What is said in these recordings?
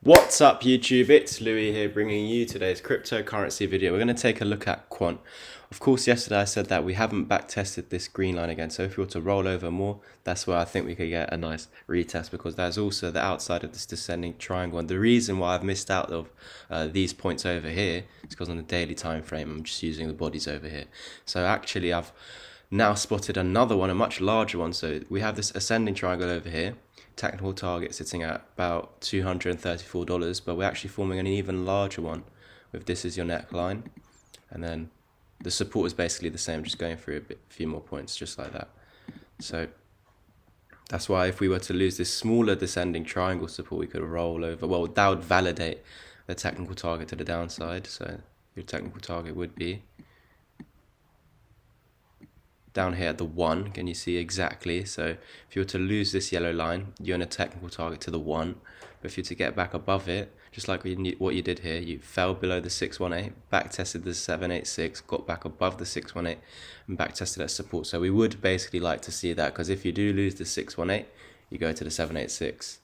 What's up YouTube, it's Louis here bringing you today's cryptocurrency video. We're going to take a look at Quant. Of course, yesterday I said that we haven't back tested this green line again, so if we were to roll over more, that's where I think we could get a nice retest, because that's also the outside of this descending triangle. And the reason why I've missed out of these points over here is because on the daily time frame I'm just using the bodies over here. So actually I've now spotted another one, a much larger one. So we have this ascending triangle over here, technical target sitting at about $234, but we're actually forming an even larger one with this is your neckline, and then the support is basically the same, just going through a few more points just like that. So that's why if we were to lose this smaller descending triangle support, we could roll over. Well, that would validate the technical target to the downside. So your technical target would be down here at the 1. Can you see exactly? So if you were to lose this yellow line, you're in a technical target to the 1. But if you were to get back above it, just like what you did here, you fell below the 618, back tested the 786, got back above the 618, and back tested that support. So we would basically like to see that, because if you do lose the 618, you go to the 786.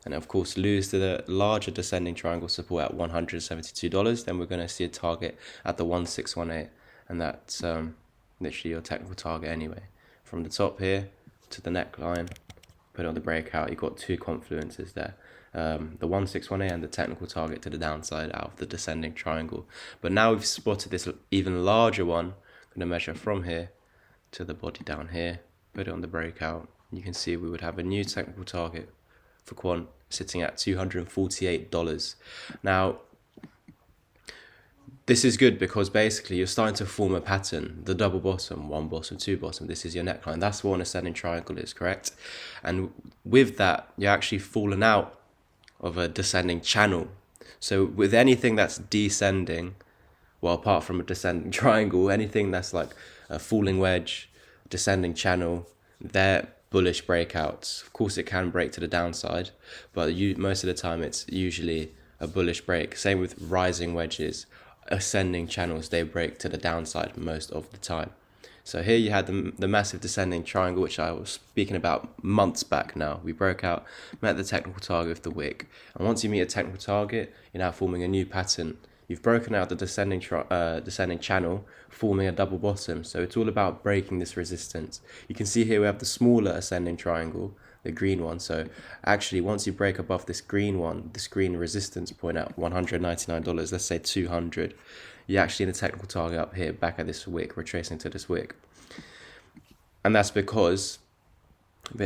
And of course lose to the larger descending triangle support at $172, then we're going to see a target at the 1618, and that's literally your technical target anyway. From the top here to the neckline, put it on the breakout, you've got two confluences there. The 1618 and the technical target to the downside out of the descending triangle. But now we've spotted this even larger one. I'm going to measure from here to the body down here, put it on the breakout. You can see we would have a new technical target for Quant sitting at $248. Now, this is good because basically you're starting to form a pattern. The double bottom, one bottom, two bottom. This is your neckline. That's what an ascending triangle is, correct? And with that, you're actually falling out of a descending channel. So with anything that's descending, well, apart from a descending triangle, anything that's like a falling wedge, descending channel, they're bullish breakouts. Of course, it can break to the downside, but most of the time it's usually a bullish break. Same with rising wedges. Ascending channels, they break to the downside most of the time. So here you had the massive descending triangle, which I was speaking about months back now. We broke out, met the technical target of the wick, and once you meet a technical target, you're now forming a new pattern. You've broken out the descending channel, forming a double bottom. So it's all about breaking this resistance. You can see here we have the smaller ascending triangle, the green one. So actually, once you break above this green one, this green resistance point at $199, let's say 200, you're actually in the technical target up here, back at this wick, retracing to this wick. And that's because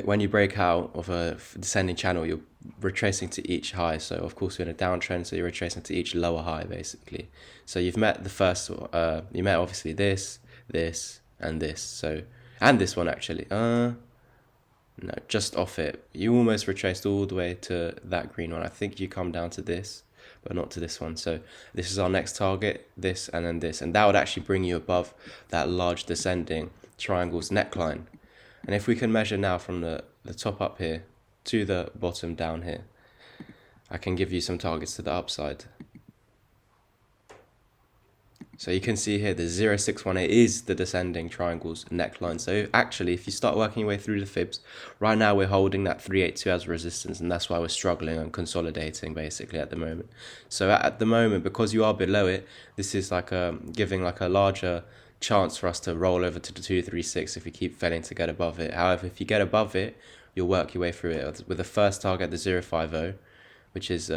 when you break out of a descending channel, you're retracing to each high. So of course you're in a downtrend, so you're retracing to each lower high basically. So you've met the first, you met obviously this, and this. So, and this one actually. No, just off it. You almost retraced all the way to that green one. I think you come down to this, but not to this one. So this is our next target, this and then this. And that would actually bring you above that large descending triangle's neckline. And if we can measure now from the top up here to the bottom down here, I can give you some targets to the upside. So you can see here the 0618 is the descending triangle's neckline. So actually, if you start working your way through the fibs, right now we're holding that 382 as resistance, and that's why we're struggling and consolidating basically at the moment. So at the moment, because you are below it, this is like giving like a larger chance for us to roll over to the 236 if we keep failing to get above it. However, if you get above it, you'll work your way through it with the first target, the 050, which is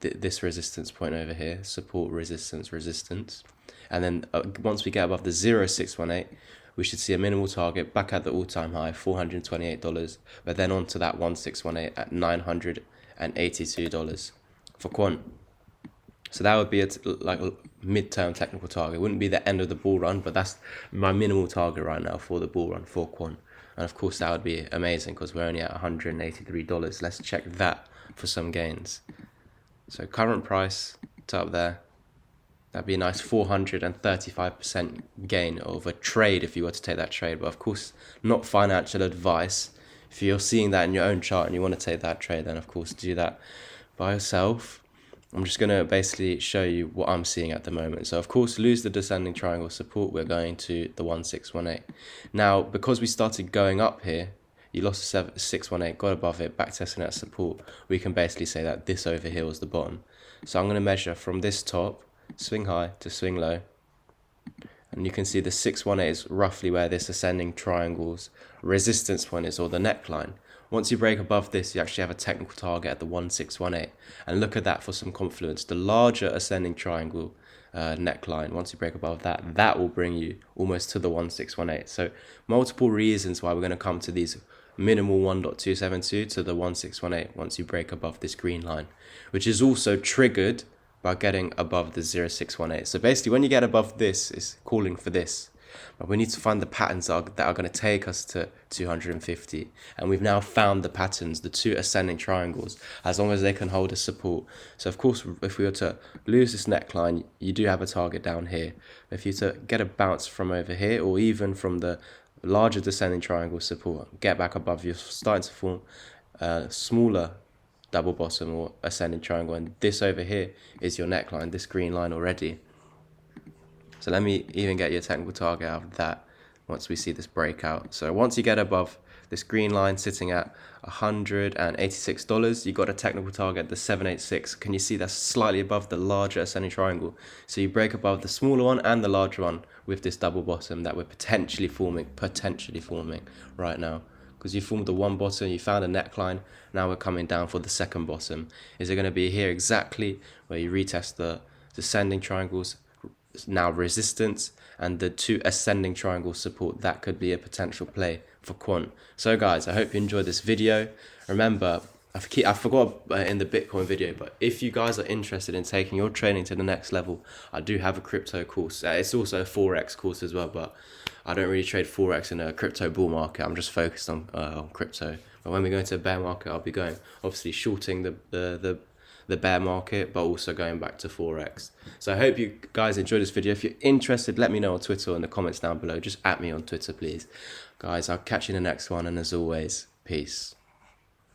this resistance point over here, support, resistance. And then once we get above the 0618, we should see a minimal target back at the all-time high, $428, but then on to that 1618 at $982 for Quant. So that would be like a mid-term technical target. It wouldn't be the end of the bull run, but that's my minimal target right now for the bull run for Quant. And of course that would be amazing because we're only at $183. Let's check that for some gains. So current price to up there, that'd be a nice 435% gain over trade if you were to take that trade. But of course, not financial advice. If you're seeing that in your own chart and you want to take that trade, then of course do that by yourself. I'm just going to basically show you what I'm seeing at the moment. So of course, lose the descending triangle support, we're going to the 1618. Now, because we started going up here, you lost 618, got above it, back testing that support, we can basically say that this over here was the bottom. So I'm going to measure from this top, swing high to swing low, and you can see the 618 is roughly where this ascending triangle's resistance point is, or the neckline. Once you break above this, you actually have a technical target at the 1618, and look at that for some confluence. The larger ascending triangle neckline, once you break above that, that will bring you almost to the 1618. So multiple reasons why we're going to come to these minimal 1.272 to the 1618 once you break above this green line, which is also triggered by getting above the 0618. So basically, when you get above this, it's calling for this. But we need to find the patterns that are going to take us to 250. And we've now found the patterns, the two ascending triangles, as long as they can hold a support. So of course, if we were to lose this neckline, you do have a target down here. If you were to get a bounce from over here, or even from the larger descending triangle support, get back above, you're starting to form smaller double bottom or ascending triangle, and this over here is your neckline, this green line already. So let me even get your technical target out of that once we see this breakout. So once you get above this green line sitting at $186, you got a technical target, the 786. Can you see that's slightly above the larger ascending triangle? So you break above the smaller one and the larger one with this double bottom that we're potentially forming right now. Because you formed the one bottom, you found a neckline, now we're coming down for the second bottom. Is it going to be here exactly where you retest the descending triangles, now resistance, and the two ascending triangle support? That could be a potential play for Quant. So guys, I hope you enjoyed this video. Remember, I forgot in the Bitcoin video, but if you guys are interested in taking your trading to the next level, I do have a crypto course. It's also a Forex course as well, but I don't really trade Forex in a crypto bull market. I'm just focused on crypto. But when we go into a bear market, I'll be going, obviously, shorting the bear market, but also going back to Forex. So I hope you guys enjoyed this video. If you're interested, let me know on Twitter or in the comments down below. Just at me on Twitter, please. Guys, I'll catch you in the next one, and as always, peace.